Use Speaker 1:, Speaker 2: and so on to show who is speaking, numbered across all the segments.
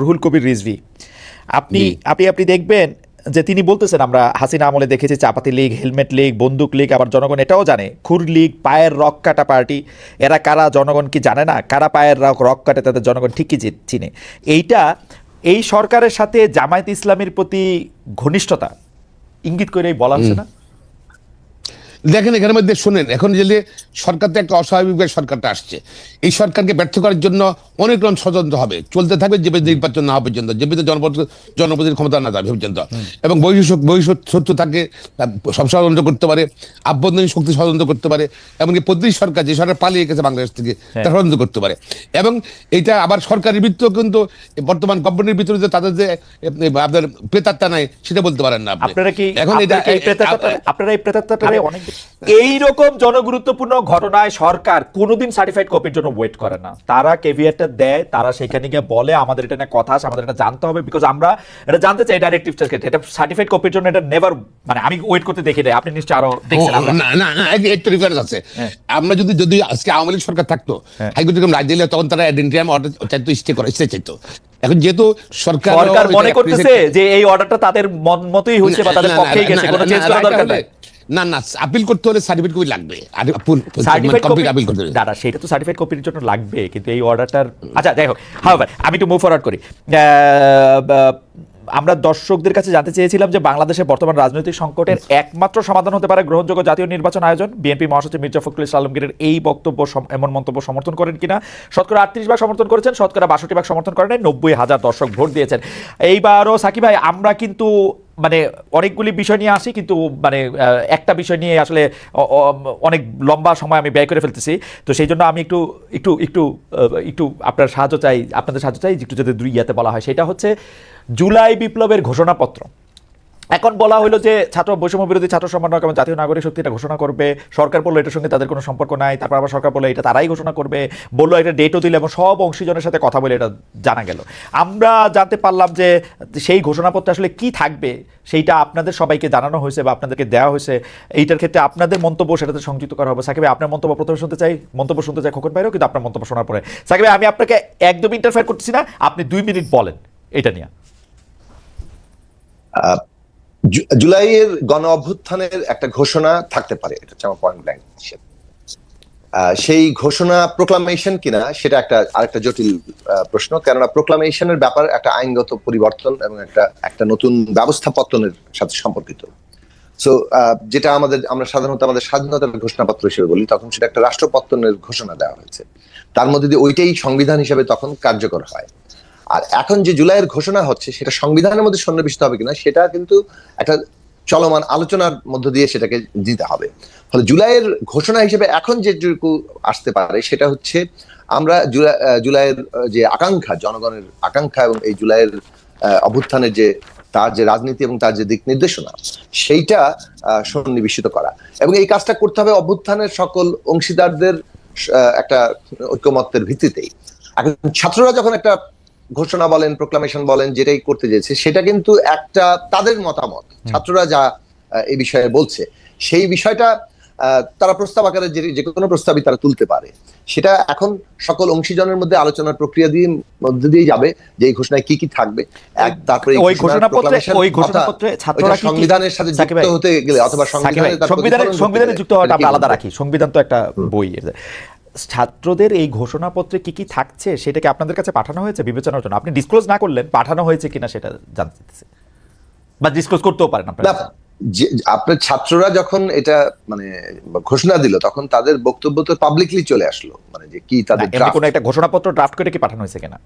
Speaker 1: রুহুল কবির রিজভী, আপনি আপনি আপনি দেখবেন যে তিনি বলতেছেন আমরা হাসিনা আমলে দেখেছি চাপাতি লীগ, হেলমেট লীগ, বন্দুক লীগ, আবার জনগণ এটাও জানে খুর লীগ, পায়ের রক কাটা পার্টি। এরা কারা জনগণ কি জানে না? কারা পায়ের রক কাটে তাদের জনগণ ঠিকই চিনে। এইটা এই সরকারের সাথে জামায়াত ইসলামের প্রতি ঘনিষ্ঠতা ইঙ্গিত করেই বলা হচ্ছে না?
Speaker 2: দেখেন এখানের মধ্যে শোনেন, এখন যে সরকারটা একটা অস্বাভাবিকভাবে সরকারটা আসছে, এই সরকারকে ব্যর্থ করার জন্য অনেক রকম ষড়যন্ত্র হবে, চলতে থাকবে যে নির্বাচন না হওয়া পর্যন্ত, যে জনপ্রতিনিধির ক্ষমতা না যাবে পর্যন্ত। এবং শত্রু থাকে, সব ষড়যন্ত্র করতে পারে, আভ্যন্তরীণ শক্তি ষড়যন্ত্র করতে পারে, এমনকি প্রতিনিধি সরকার যে সরকার পালিয়ে গেছে বাংলাদেশ থেকে তা ষড়যন্ত্র করতে পারে। এবং এটা আবার সরকারের ভিতরেও কিন্তু বর্তমান গভর্নমেন্টের ভিতরে যে তাদের যে আপনার প্রেতাত্মা নাই সেটা বলতে পারেন না আপনি।
Speaker 1: আপনারা কি
Speaker 2: এখন এটা
Speaker 1: আপনারা এই প্রেতাত্মাটারে অনেক এইরকম জনগুরুত্বপূর্ণ ঘটনায় সরকার কোনোদিন সার্টিফাইড কপির জন্য ওয়েট করে না। তারা কেভিয়েটটা দেয়, তারা সেখানে গিয়ে বলে আমাদের এটা নিয়ে কথা আছে, আমাদের এটা জানতে হবে, বিকজ আমরা এটা জানতে চাই ডাইরেক্টিভ ক্ষেত্রে। এটা সার্টিফাইড কপির জন্য এটা নেভার, মানে আমি ওয়েট করতে দেখি নাই, আপনি নিশ্চয়ই আরো দেখছেন।
Speaker 2: না একটু রিফারেন্স আছে। আমরা যদি আজকে আওয়ামী লীগ সরকার থাকতো, হাইকোর্ট যখন রায় দিলে তখন তারা আইডেন্টিটি অর্ডার চাইতো, স্টে চাইতো। এখন যেহেতু সরকার
Speaker 1: মনে করতেছে যে এই অর্ডারটা তাদের মতই হয়েছে বা তাদের পক্ষেই গেছে, কোনো চেঞ্জ করার দরকার নাই।
Speaker 2: না আপিল করতে হলে সার্টিফিকেট কপি লাগবে।
Speaker 1: দাদা সেটা তো সার্টিফাইড কপির জন্য লাগবে, কিন্তু এই অর্ডারটার আচ্ছা যাই হোক, হাওয়ার আমি একটু মুভ ফরওয়ার্ড করি। আমরা দর্শকদের কাছে জানতে চেয়েছিলাম যে বাংলাদেশের বর্তমান রাজনৈতিক সংকটের একমাত্র সমাধান হতে পারে গ্রহণযোগ্য জাতীয় নির্বাচন আয়োজন। বিএনপি মহাসচিব মির্জা ফখরুল ইসলাম আলমগীরের এই বক্তব্য, এমন মন্তব্য সমর্থন করেন কিনা? শতকরা 38% সমর্থন করেছেন, শতকরা 62% সমর্থন করেন, 90,000 দর্শক ভোট দিয়েছেন। এইবারও সাকিব ভাই আমরা কিন্তু মানে অনেকগুলি বিষয় নিয়ে আসি, কিন্তু মানে একটা বিষয় নিয়ে আসলে অনেক লম্বা সময় আমি ব্যয় করে ফেলতেছি। তো সেই জন্য আমি একটু একটু একটু একটু আপনার সাহায্য চাই, আপনাদের সাহায্য চাই, একটু যদি ইয়াতে বলা হয়। সেটা হচ্ছে জুলাই বিপ্লবের ঘোষণাপত্র। এখন বলা হলো যে বৈষম্য বিরোধী ছাত্র সমন্বয়ক এবং জাতীয় নাগরিক শক্তি এটা ঘোষণা করবে। সরকার বললো এটার সঙ্গে তাদের কোনো সম্পর্ক নাই, তারপর আবার সরকার বললো এটা তারাই ঘোষণা করবে, বললো একটা ডেটও দিলে, এবং সব অংশীজনের সাথে কথা বলে এটা জানা গেল। আমরা জানতে পারলাম যে সেই ঘোষণাপত্রে আসলে কি থাকবে সেইটা আপনাদের সবাইকে জানানো হয়েছে বা আপনাদেরকে দেওয়া হয়েছে। এইটার ক্ষেত্রে আপনাদের মন্তব্য সেটাতে সংযুক্ত করা হবে। সাকিব আপনার মন্তব্য প্রথমে শুনতে চাই, খোকন ভাইরও, কিন্তু আপনার মন্তব্য শোনার পরে সাকিব আমি আপনাকে একদম ইন্টারফেয়ার করতেছি না, আপনি 2 মিনিট বলেন এটা নিয়ে।
Speaker 3: জুলাইয়ের গণ অভ্যুত্থানের একটা ঘোষণা থাকতে পারে, এটা হচ্ছে আমার পয়েন্ট ব্ল্যাঙ্ক। সেই ঘোষণা প্রোক্লামেশন কিনা সেটা আরেকটা জটিল প্রশ্ন, কেননা প্রোক্লামেশনের ব্যাপার একটা আইনগত পরিবর্তন এবং একটা নতুন ব্যবস্থাপত্রের সাথে সম্পর্কিত। সো যেটা আমরা সাধারণত আমাদের স্বাধীনতার ঘোষণাপত্র হিসেবে বলি, তখন সেটা একটা রাষ্ট্রপত্তনের ঘোষণা দেওয়া হয়েছে, তার মধ্যে দিয়ে ওইটাই সংবিধান হিসেবে তখন কার্যকর হয়। আর এখন যে জুলাইয়ের ঘোষণা হচ্ছে সেটা সংবিধানের মধ্যে সন্নিবেশিত হবে কিনা সেটা কিন্তু একটা চলমান আলোচনার মধ্য দিয়ে সেটাকে দিতে হবে। ফলে জুলাইয়ের ঘোষণা হিসেবে এখন যেটুকু আসতে পারে সেটা হচ্ছে আমরা জুলাইয়ের যে আকাঙ্ক্ষা, জনগণের আকাঙ্ক্ষা এবং এই জুলাইয়ের অভ্যুত্থানের যে তার যে রাজনীতি এবং তার যে দিক নির্দেশনা সেইটা সন্নিবেশিত করা, এবং এই কাজটা করতে হবে অভ্যুত্থানের সকল অংশীদারদের একটা ঐকমত্যের ভিত্তিতেই। এখন ছাত্ররা যখন একটা ঘোষণা বলেন, প্রোক্লামেশন বলেন, যেটাই করতে যেছে সেটা কিন্তু একটা তাদের মতামত, ছাত্ররা যা এই বিষয়ে বলছে সেই বিষয়টা তারা প্রস্তাব আকারে যে কোনো প্রস্তাবই তারা তুলতে পারে। সেটা এখন সকল অংশীজনের মধ্যে আলোচনার প্রক্রিয়া মধ্যে দিয়ে যাবে যে এই ঘোষণায় কি কি থাকবে। তারপরে
Speaker 1: ওই ঘোষণাপত্রে ছাত্ররা
Speaker 3: সংবিধানের সাথে যুক্ত হতে গেলে অথবা
Speaker 1: সংবিধানে যুক্ত হওয়াটা আমরা আলাদা রাখি, সংবিধান তো একটা বই। ছাত্রদের এই ঘোষণাপত্রে কি কি থাকছে সেটাকে আপনাদের কাছে পাঠানো হয়েছে বিবেচনার জন্য? আপনি ডিসক্লোজ না করলেন, পাঠানো হয়েছে কিনা সেটা জানতে চাইছি, বা ডিসক্লোজ করতেও পারেন আপনারা।
Speaker 3: আপনার ছাত্ররা যখন এটা মানে ঘোষণা দিল তখন তাদের বক্তব্য তো পাবলিকলি চলে আসলো, মানে যে কি তাদের
Speaker 1: কোনো একটা ঘোষণাপত্র ড্রাফট করে কি পাঠানো হয়েছে কিনা?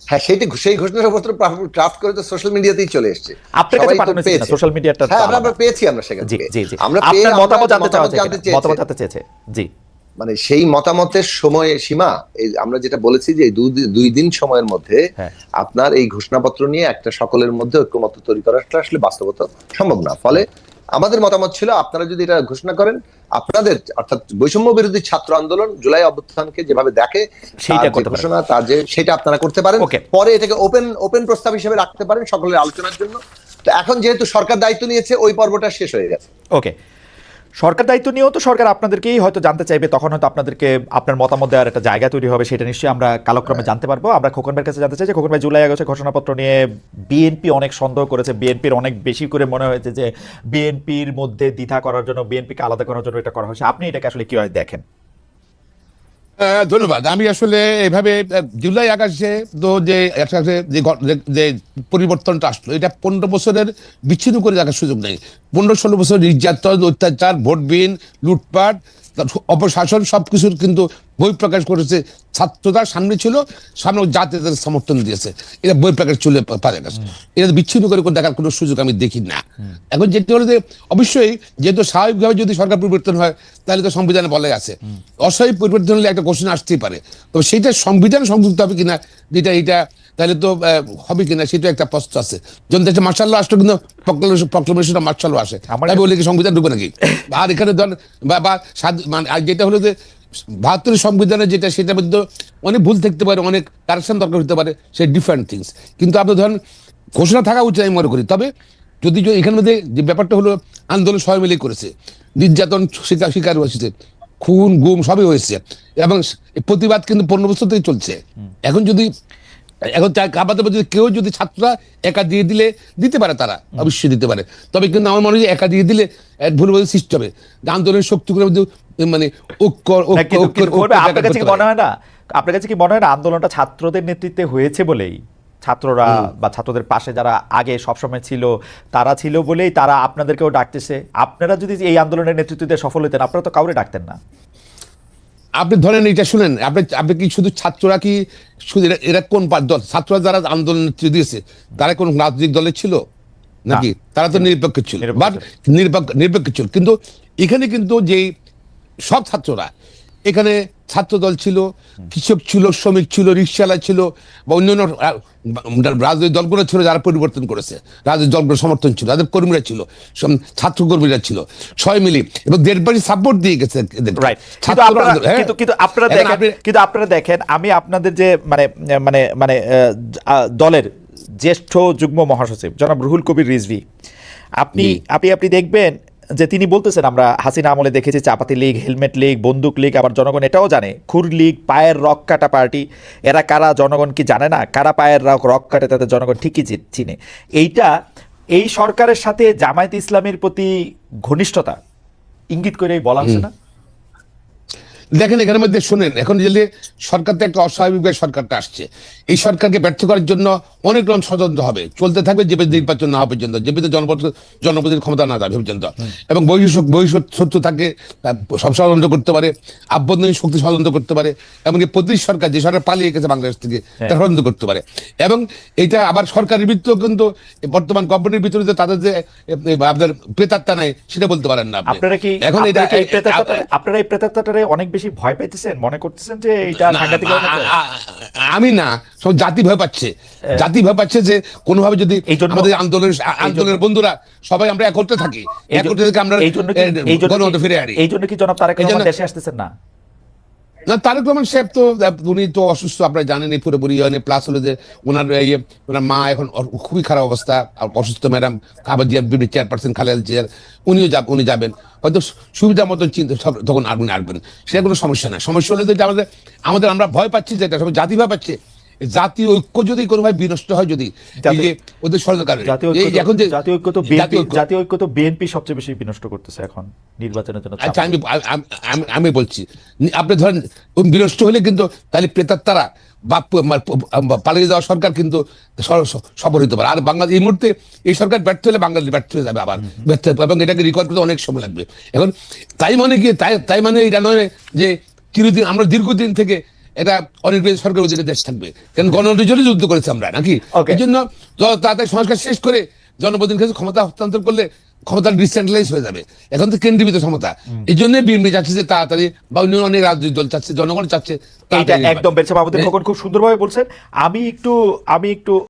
Speaker 3: হ্যাঁ, সেই ঘোষণাপত্র ড্রাফট করে তো সোশ্যাল মিডিয়াতেই চলে এসেছে।
Speaker 1: আপনার কাছে পাঠানো হয়েছে কিনা সোশ্যাল মিডিয়াটা?
Speaker 3: হ্যাঁ, আমরা পেয়েছি, আমরা সেখানে
Speaker 1: আমরা আপনার মতামত জানতে চেয়েছে। জি,
Speaker 3: মানে সেই মতামতের সময় সীমা আমরা যেটা বলেছি যে 2 দিন সময়ের মধ্যে আপনার এই ঘোষণাপত্র নিয়ে একটা সকলের মধ্যে ঐক্যমত্য তৈরি করাটা আসলে বাস্তবতা সম্ভব না। ফলে আমাদের মতামত ছিল আপনারা যদি এটা ঘোষণা করেন, আপনাদের অর্থাৎ বৈষম্য বিরোধী ছাত্র আন্দোলন জুলাই অভ্যুত্থানকে যেভাবে দেখে সেইটা ঘোষণা তার যে সেটা আপনারা করতে পারেন, পরে এটাকে ওপেন প্রস্তাব হিসেবে রাখতে পারেন সকলের আলোচনার জন্য। তো এখন যেহেতু সরকার দায়িত্ব নিয়েছে ওই পর্বটা শেষ হয়ে গেছে।
Speaker 1: ওকে, সরকার দায়িত্ব নিয়েও তো সরকার আপনাদেরকেই হয়তো জানতে চাইবে, তখন হয়তো আপনাদেরকে আপনার মতামত দেওয়ার একটা জায়গা তৈরি হবে, সেটা নিশ্চয়ই আমরা কালক্রমে জানতে পারবো। আমরা খোকন ভাইয়ের কাছে জানতে চাই যে খোকন ভাই, জুলাই আগস্টের ঘোষণাপত্র নিয়ে বিএনপি অনেক সন্দেহ করেছে, বিএনপির অনেক বেশি করে মনে হয়েছে যে বিএনপির মধ্যে দ্বিধা করার জন্য, বিএনপিকে আলাদা করার জন্য এটা করা হয়েছে। আপনি এটাকে আসলে কিভাবে দেখেন?
Speaker 2: ধন্যবাদ। আমি আসলে এভাবে জুলাই আগস্টে তো যে পরিবর্তনটা আসলো, এটা 15 বছরের বিচ্ছিন্ন করে দেখার সুযোগ নেই। 15-16 বছর নির্যাতন, অত্যাচার, ভোটবিহীন, লুটপাট, অপশাসন সবকিছুর কিন্তু বই প্রকাশ করেছে ছাত্ররা। সামনে ছিল, সামনে জাতীয় সমর্থন দিয়েছে, এটা বই প্রকাশ চলে পারে না। এটা বিচ্ছিন্ন করে দেখার কোনো সুযোগ আমি দেখি না। এখন যেটা হলো যে অবশ্যই যেহেতু স্বাভাবিকভাবে যদি সরকার পরিবর্তন হয় তাহলে তো সংবিধানে বলাই আছে, অস্বাভাবিক পরিবর্তন হলে একটা কোশ্চেন আসতেই পারে, তবে সেইটা সংবিধান সংযুক্ত হবে কিনা, যেটা এটা তাহলে তো হবে কিনা সেটা একটা প্রশ্ন আছে। যখন দেশে মার্শাল ল আসলো কিন্তু প্রক্লামেশনটা মার্শাল ল আসে, আমি বলি কি সংবিধান ঢুকবে নাকি? আর এখানে ধর বা মানে যেটা হলো যে 72 সংবিধানে যেটা, সেটার মধ্যে অনেক ভুল থাকতে পারে, অনেক কারেকশন দরকার হতে পারে, সে ডিফারেন্ট থিংস। কিন্তু আপনি ধরেন ঘোষণা থাকা উচিত আমি মনে করি। তবে যদি এখানে মধ্যে যে ব্যাপারটা হলো আন্দোলন সবাই মিলে করেছে, নির্যাতন শিকার হয়েছে, খুন গুম সবই হয়েছে, এবং প্রতিবাদ কিন্তু 15 বছর থেকে চলছে। এখন আপাতত যদি কেউ যদি ছাত্ররা একা দিয়ে দিতে পারে, তারা অবশ্যই দিতে পারে। তবে কিন্তু আমার মনে হয় একা দিয়ে দিলে ভুল সৃষ্টি হবে। আন্দোলনের শক্তি করে মানে
Speaker 1: আপনার কাছে কি মনে হয় না, আপনার কাছে কি মনে হয় না আন্দোলনটা ছাত্রদের নেতৃত্বে হয়েছে বলেই, ছাত্ররা বা ছাত্রদের পাশে যারা আগে সবসময় ছিল তারা ছিল বলেই তারা আপনাদেরকেও ডাকতেছে? আপনারা যদি এই আন্দোলনের নেতৃত্ব দিয়ে সফল হতেন, আপনারা তো কাউরে ডাকতেন না।
Speaker 2: আপনি ধরেন এটা শুনেন, আপনি কি শুধু ছাত্ররা কি শুধু এরা কোন দল? ছাত্ররা যারা আন্দোলন নেতৃত্ব দিয়েছে তারা কোন রাজনৈতিক দলে ছিল নাকি? তারা তো নিরপেক্ষ ছিল, বাট নিরপেক্ষ ছিল। কিন্তু এখানে কিন্তু যে সব ছাত্ররা, এখানে ছাত্র দল ছিল, কৃষক ছিল, শ্রমিক ছিল, রিক্সাওয়ালা ছিল, বা অন্যান্য রাজনৈতিক দলগুলো ছিল যারা পরিবর্তন করেছে, রাজনৈতিক দলগুলো সমর্থন ছিল, তাদের কর্মীরা ছিল, ছাত্র কর্মীরা ছিল, সবাই মিলে, এবং দেশবাসী সাপোর্ট দিয়ে গেছে।
Speaker 1: কিন্তু আপনারা দেখেন, আমি আপনাদের যে মানে মানে মানে দলের জ্যেষ্ঠ যুগ্ম মহাসচিব জনাব রুহুল কবির রিজভী, আপনি দেখবেন যে তিনি বলতেছেন আমরা হাসিনা আমলে দেখেছি চাপাতি লীগ, হেলমেট লীগ, বন্দুক লীগ, আবার জনগণ এটাও জানে খুর লীগ, পায়ের রক কাটা পার্টি। এরা কারা জনগণ কি জানে না? কারা পায়ের রক কাটে তাদের জনগণ ঠিকই চিনে। এই সরকারের সাথে জামায়াত ইসলামের প্রতি ঘনিষ্ঠতা ইঙ্গিত করেই বলা হচ্ছে না?
Speaker 2: দেখেন এখানের মধ্যে শোনেন, এখন যে সরকারটা একটা অস্বাভাবিকভাবে সরকারটা আসছে, এই সরকারকে ব্যর্থ করার জন্য অনেক রকম ষড়যন্ত্র হবে, চলতে থাকবে যে নির্বাচন না হওয়া পর্যন্ত, যে জনপ্রতিনিধির ক্ষমতা না যাবে পর্যন্ত। এবং শত্রু থাকে, সব ষড়যন্ত্র করতে পারে, আভ্যন্তরীণ শক্তি ষড়যন্ত্র করতে পারে, এমনকি প্রতিটি সরকার যে সরকার পালিয়ে গেছে বাংলাদেশ থেকে ষড়যন্ত্র করতে পারে। এবং এটা আবার সরকারের ভিতরেও কিন্তু বর্তমান গভর্নমেন্টের ভিতরে যে তাদের যে আপনাদের প্রেতাত্মা নাই সেটা বলতে পারেন না
Speaker 1: আপনারা কি? এখন আপনারা এই প্রেতাত্মাটারে অনেক বেশি ভয় পাইতেছেন, মনে করতেছেন যে এটা সাংঘাতিক?
Speaker 2: আমি না, সব জাতি ভয় পাচ্ছে, জাতি ভয় পাচ্ছে যে কোনোভাবে যদি আমাদের আন্দোলনের বন্ধুরা সবাই আমরা একত্রে থাকি, একত্রে থেকে আমরা গণতন্ত্রে ফিরে আসি।
Speaker 1: এই জন্য কি জনাব তারেক রহমান দেশে আসতেছেন না?
Speaker 2: না, তারেক রহমান সাহেব তো উনি তো অসুস্থ, আপনারা জানেন এই পুরোপুরি। প্লাস হলো যে ওনার মা এখন খুবই খারাপ অবস্থা, অসুস্থ ম্যাডাম খাবার চেয়ারপারসন খালেদা জিয়া, উনি যাবেন হয়তো সুবিধা মতো চিন্তা তখন আসবেন, সেটা কোনো সমস্যা না। সমস্যা হলে যে আমাদের আমরা ভয় পাচ্ছি, যেটা সবাই জাতি ভয় পাচ্ছে, জাতীয় ঐক্য যদি কোনোভাবে বিনষ্ট হয়, যদি ওদের ষড়যন্ত্র, এখন যে
Speaker 1: জাতীয় ঐক্য তো বিএনপি সবচেয়ে বেশি বিনষ্ট করতেছে এখন নির্বাচনের জন্য।
Speaker 2: আচ্ছা, আমি বলছি, আপনি ধরেন বিনষ্ট হলে কিন্তু তাহলে প্রেতাত্মারা পালিয়ে যাওয়া সরকার কিন্তু সফল হতে পারে। আর বাংলাদেশ এই মুহূর্তে এই সরকার ব্যর্থ হলে বাংলাদেশ ব্যর্থ হয়ে যাবে, আবার ব্যর্থ হবে, এবং এটাকে রিকভার করতে অনেক সময় লাগবে। এখন তাই মানে এটা নয় যে চিরদিন, আমরা দীর্ঘদিন থেকে এটা অনেক সরকার অধীনে দেশ থাকবে, কারণ গণতন্ত্রের জন্য যুদ্ধ করেছে আমরা নাকি। এই জন্য তাড়াতাড়ি সংস্কার শেষ করে জনপ্রতিনিধির কাছে ক্ষমতা হস্তান্তর করলে ক্ষমতা ডিসেন্ট্রালাইজ হয়ে যাবে। এখন তো কেন্দ্রীভূত ক্ষমতা, এই জন্য বিএনপি চাচ্ছে যে তাড়াতাড়ি, বা অন্য অনেক রাজনৈতিক দল চাচ্ছে, জনগণ চাচ্ছে।
Speaker 1: একদম বেরছে বাবুদের খোকন খুব সুন্দরভাবে বলছেন। আমি একটু